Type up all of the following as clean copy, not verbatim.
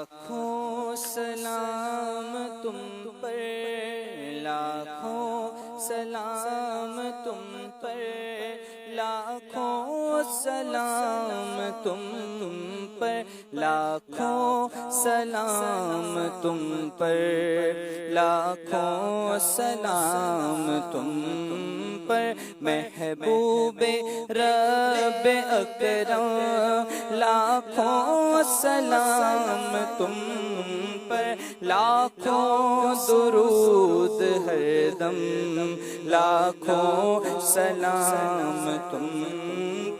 لاکھوں سلام تم پر، لاکھوں سلام تم پر، لاکھوں سلام تم پر، لاکھوں سلام تم پر، لاکھوں سلام تم پر، محبوب رب اکرم، لاکھوں سلام تم پر، لاکھوں درود ہر دم، لاکھوں سلام تم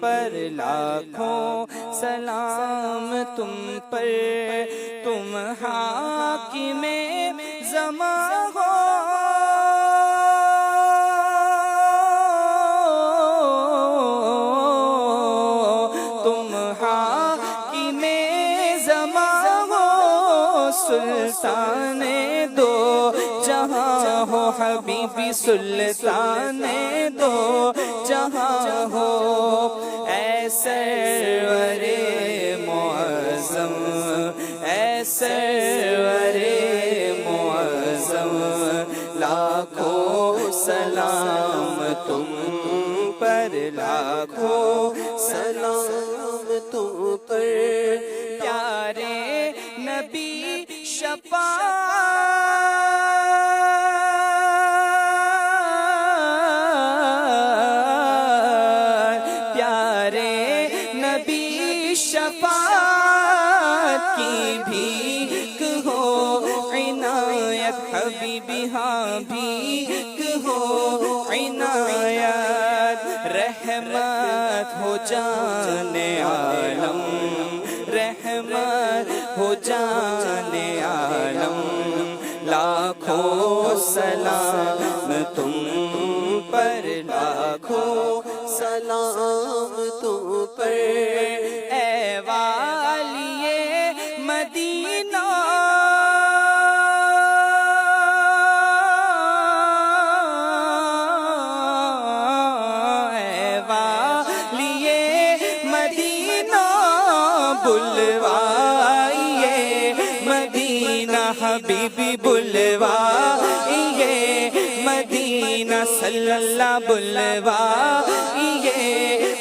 پر، لاکھوں سلام تم پر، تم حاکم زمان ہو، تم حاکم زمان ہو، سلطان دو جہاں ہو، حبیبی سلطان دو جہاں ہو، اے سرور معظم، اے سرور معظم، لاکھوں سلام تم پر، لاکھوں سلام تم پر، پیارے نبی شفاعت، پیارے نبی شفاعت کی بھیک ہو عنایت، حبیبی ہاں بھیک ہو عنایت، رحمت ہو جان عالم، رحمت ہو جان عالم، لاکھوں سلام تم پر، لاکھوں سلام تم پر، اے والی مدینہ، اے والی مدینہ، بلوائیے مدینہ، حبیبی بلوائیے مدینہ، صلی اللہ بلوائیے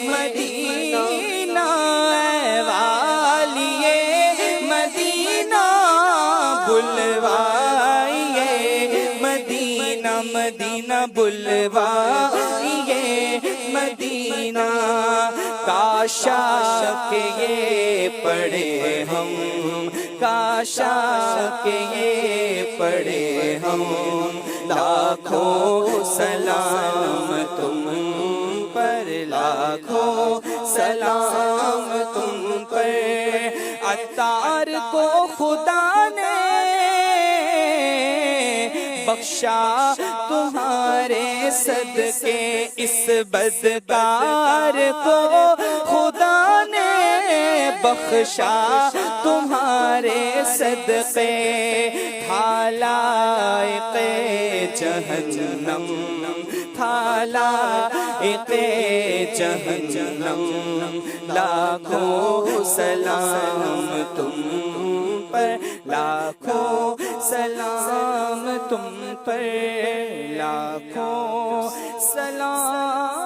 مدینہ، اے والی مدینہ، بلوائیے مدینہ، مدینہ بلوائیے مدینہ، کاشا کہ یہ پڑھے ہم، کاشا کہ یہ پڑھے ہم، لاکھوں سلام تم پر، لاکھوں سلام تم پر، عطار کو خدا نے بخشا تمہارے صدقے، اس بدکار کو خدا نے بخشا تمہارے صدقے، تھا لائق جہنم، تھا لائق جہنم، لاکھوں سلام تم پر، لاکھوں سلام تم پر، لاکھوں سلام